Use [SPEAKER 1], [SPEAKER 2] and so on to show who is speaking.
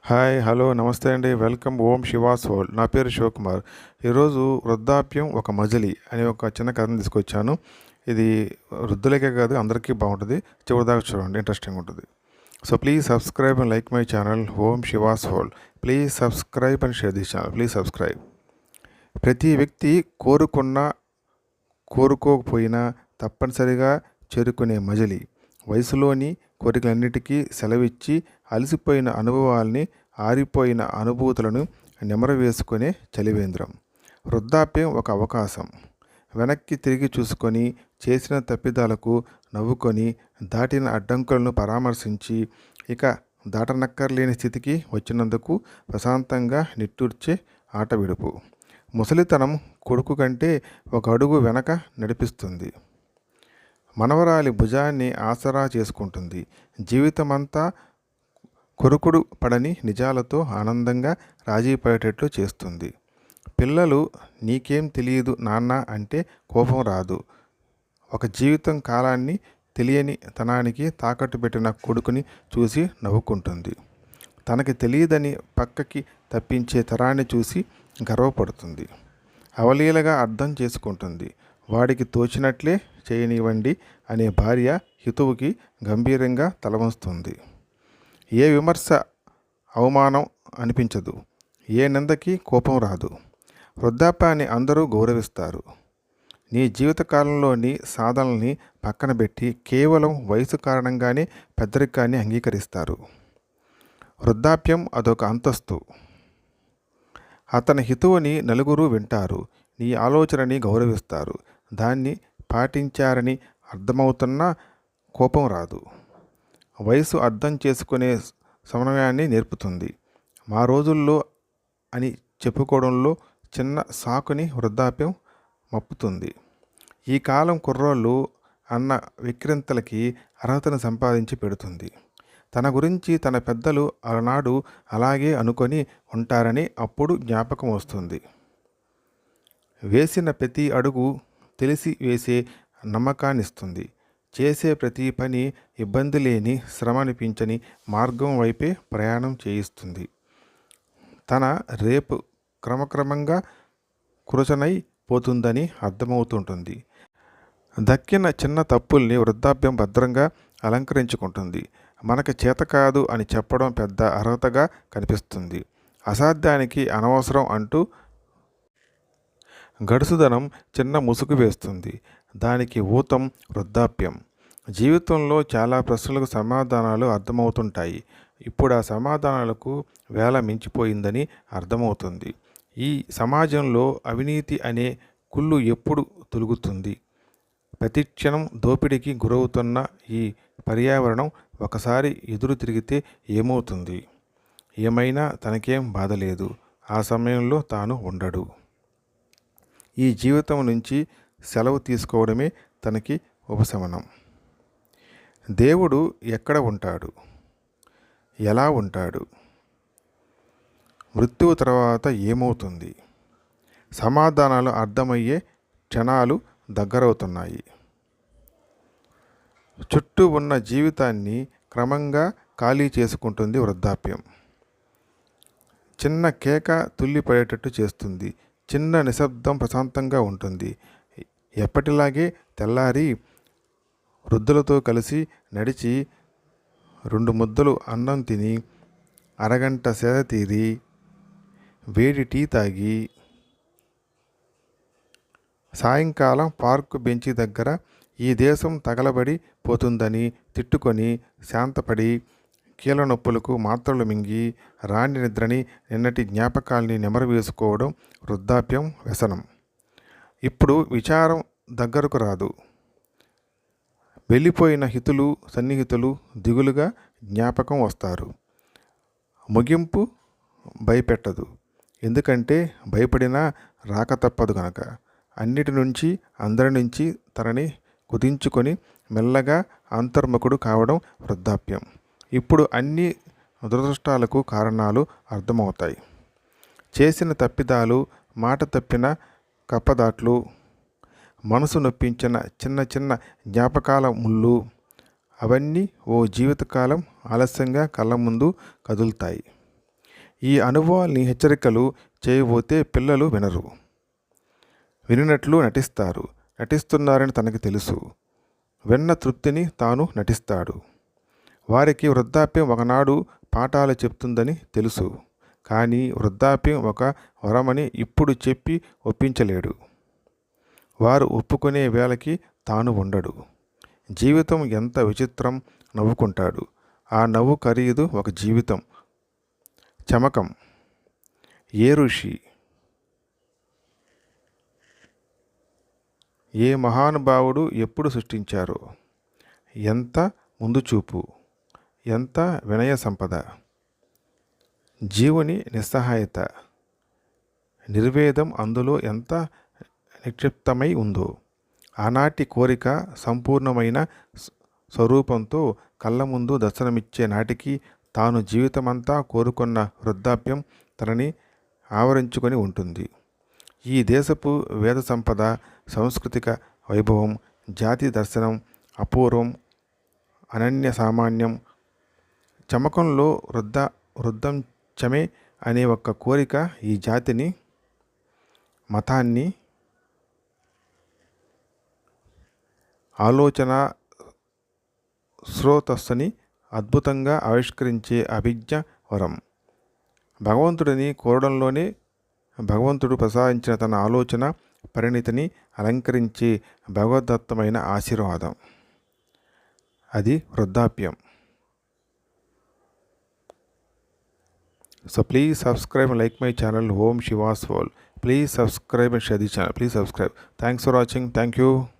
[SPEAKER 1] Hi, hello, నమస్తే అండి. Welcome ఓం Shiva's world. నా పేరు శివకుమార్. ఈరోజు వృద్ధాప్యం ఒక మజిలీ అనే ఒక చిన్న కథను తీసుకొచ్చాను. ఇది వృద్ధులకే కాదు, అందరికీ బాగుంటుంది. చివరిదాకా చూడండి, ఇంట్రెస్టింగ్ ఉంటుంది. So please subscribe and like my channel Om Shiva's world. Please subscribe and share this channel. Please subscribe. ప్రతి వ్యక్తి కోరుకోకపోయినా తప్పనిసరిగా చేరుకునే మజిలీ. వయసులోని కోరికలన్నిటికీ సెలవిచ్చి అలసిపోయిన అనుభవాల్ని, ఆరిపోయిన అనుభూతులను నెమరవేసుకునే చలివేంద్రం. వృద్ధాప్యం ఒక అవకాశం. వెనక్కి తిరిగి చూసుకొని, చేసిన తప్పిదాలకు నవ్వుకొని, దాటిన అడ్డంకులను పరామర్శించి, ఇక దాటనక్కర్లేని స్థితికి వచ్చినందుకు ప్రశాంతంగా నిట్టూర్చే ఆట విడుపు. ముసలితనం కొడుకు కంటే ఒక అడుగు వెనక నడిపిస్తుంది. మనవరాలి భుజాన్ని ఆసరా చేసుకుంటుంది. జీవితమంతా కొరుకుడు పడని నిజాలతో ఆనందంగా రాజీపడేటట్లు చేస్తుంది. పిల్లలు నీకేం తెలియదు నాన్న అంటే కోపం రాదు. ఒక జీవితం కాలాన్ని తెలియని తనానికి తాకట్టు పెట్టిన కొడుకుని చూసి నవ్వుకుంటుంది. తనకి తెలియదని పక్కకి తప్పించే తరాన్ని చూసి గర్వపడుతుంది. అవలీలగా అర్థం చేసుకుంటుంది. వాడికి తోచినట్లే చేయనివ్వండి అనే భార్య హితువుకి గంభీరంగా తలవంస్తుంది. ఏ విమర్శ అవమానం అనిపించదు. ఏ నిందకి కోపం రాదు. వృద్ధాప్యాన్ని అందరూ గౌరవిస్తారు. నీ జీవితకాలంలోని సాధనల్ని పక్కన పెట్టి కేవలం వయసు కారణంగానే పెద్దరికాన్ని అంగీకరిస్తారు. వృద్ధాప్యం అదొక అంతస్తు. అతని హితువుని నలుగురు వింటారు. నీ ఆలోచనని గౌరవిస్తారు. దాన్ని పాటించారని అర్థమవుతున్నా కోపం రాదు. వయసు అర్థం చేసుకునే సమన్వయాన్ని నేర్పుతుంది. మా రోజుల్లో అని చెప్పుకోవడంలో చిన్న సాకుని వృద్ధాప్యం మప్పుతుంది. ఈ కాలం కుర్రోళ్ళు అన్న విక్రింతలకి అర్హతను సంపాదించి పెడుతుంది. తన గురించి తన పెద్దలు అలనాడు అలాగే అనుకొని ఉంటారని అప్పుడు జ్ఞాపకం వస్తుంది. వేసిన ప్రతి అడుగు తెలిసి వేసే నమ్మకాన్నిస్తుంది. చేసే ప్రతి పని ఇబ్బంది లేని, శ్రమ అనిపించని మార్గం వైపే ప్రయాణం చేయిస్తుంది. తన రేపు క్రమక్రమంగా కురచనై పోతుందని అర్థమవుతుంటుంది. దక్కిన చిన్న తప్పుల్ని వృద్ధాప్యం భద్రంగా అలంకరించుకుంటుంది. మనకి చేత కాదు అని చెప్పడం పెద్ద అర్హతగా కనిపిస్తుంది. అసాధ్యానికి అనవసరం అంటూ గడుసుదనం చిన్న ముసుగు వేస్తుంది. దానికి ఊతం వృద్ధాప్యం. జీవితంలో చాలా ప్రశ్నలకు సమాధానాలు అర్థమవుతుంటాయి. ఇప్పుడు ఆ సమాధానాలకు వేళ మించిపోయిందని అర్థమవుతుంది. ఈ సమాజంలో అవినీతి అనే కుళ్ళు ఎప్పుడు తొలుగుతుంది? ప్రతిక్షణం దోపిడీకి గురవుతున్న ఈ పర్యావరణం ఒకసారి ఎదురు తిరిగితే ఏమవుతుంది? ఏమైనా తనకేం బాధ లేదు. ఆ సమయంలో తాను ఉండడు. ఈ జీవితం నుంచి సెలవు తీసుకోవడమే తనకి ఉపశమనం. దేవుడు ఎక్కడ ఉంటాడు? ఎలా ఉంటాడు? మృత్యువు తర్వాత ఏమవుతుంది? సమాధానాలు అర్థమయ్యే క్షణాలు దగ్గరవుతున్నాయి. చుట్టూ ఉన్న జీవితాన్ని క్రమంగా ఖాళీ చేసుకుంటుంది వృద్ధాప్యం. చిన్న కేక తుల్లిపడేటట్టు చేస్తుంది. చిన్న నిశ్శబ్దం ప్రశాంతంగా ఉంటుంది. ఎప్పటిలాగే తెల్లారి వృద్ధులతో కలిసి నడిచి 2 ముద్దలు అన్నం తిని, అరగంట సేద తీరి, వేడి టీ తాగి, సాయంకాలం పార్కు బెంచి దగ్గర ఈ దేశం తగలబడి పోతుందని తిట్టుకొని శాంతపడి, కీళ్ళ నొప్పులకు మాత్రలు మింగి, రాణి నిద్రని, నిన్నటి జ్ఞాపకాల్ని నెమరవేసుకోవడం వృద్ధాప్యం వ్యసనం. ఇప్పుడు విచారం దగ్గరకు రాదు. వెళ్ళిపోయిన హితులు, సన్నిహితులు దిగులుగా జ్ఞాపకం వస్తారు. ముగింపు భయపెట్టదు. ఎందుకంటే భయపడినా రాక తప్పదు గనక. అన్నిటి నుంచి, అందరి నుంచి తనని కుదించుకొని మెల్లగా అంతర్ముఖుడు కావడం వృద్ధాప్యం. ఇప్పుడు అన్ని దురదృష్టాలకు కారణాలు అర్థమవుతాయి. చేసిన తప్పిదాలు, మాట తప్పిన కప్పదాట్లు, మనసు నొప్పించిన చిన్న చిన్న జ్ఞాపకాల ముళ్ళు, అవన్నీ ఓ జీవితకాలం ఆలస్యంగా కళ్ళ ముందు కదులుతాయి. ఈ అనుభవాల్ని హెచ్చరికలు చేయబోతే పిల్లలు వినరు. వినినట్లు నటిస్తారు. నటిస్తున్నారని తనకి తెలుసు. విన్న తృప్తిని తాను నటిస్తాడు. వారికి వృద్ధాప్యం ఒకనాడు పాఠాలు చెప్తుందని తెలుసు. కానీ వృద్ధాప్యం ఒక వరమని ఇప్పుడు చెప్పి ఒప్పించలేడు. వారు ఒప్పుకునే వేళకి తాను ఉండడు. జీవితం ఎంత విచిత్రం నవ్వుకుంటాడు. ఆ నవ్వు ఖరీదు ఒక జీవితం. చమకం. ఏ ఋషి, ఏ మహానుభావుడు ఎప్పుడు సృష్టించారో. ఎంత ముందు చూపు, ఎంత వినయ సంపద. జీవుని నిస్సహాయత, నిర్వేదం అందులో ఎంత నిక్షిప్తమై ఉందో. ఆనాటి కోరిక సంపూర్ణమైన స్వరూపంతో కళ్ళ ముందు దర్శనమిచ్చే నాటికి తాను జీవితమంతా కోరుకున్న వృద్ధాప్యం తనని ఆవరించుకొని ఉంటుంది. ఈ దేశపు వేద సంపద, సాంస్కృతిక వైభవం, జాతి దర్శనం అపూర్వం, అనన్య సామాన్యం. చమకంలో వృద్ధం చమే అనే ఒక్క కోరిక ఈ జాతిని, మతాన్ని, ఆలోచన స్రోతస్సుని అద్భుతంగా ఆవిష్కరించే అభిజ్ఞ వరం. భగవంతుడిని కోరడంలోనే భగవంతుడు ప్రసాదించిన తన ఆలోచన పరిణితిని అలంకరించే భగవద్దత్తమైన ఆశీర్వాదం. అది వృద్ధాప్యం. So please subscribe and like my channel Om Shiva's World. Please subscribe and share the channel. Please subscribe. Thanks for watching. Thank you.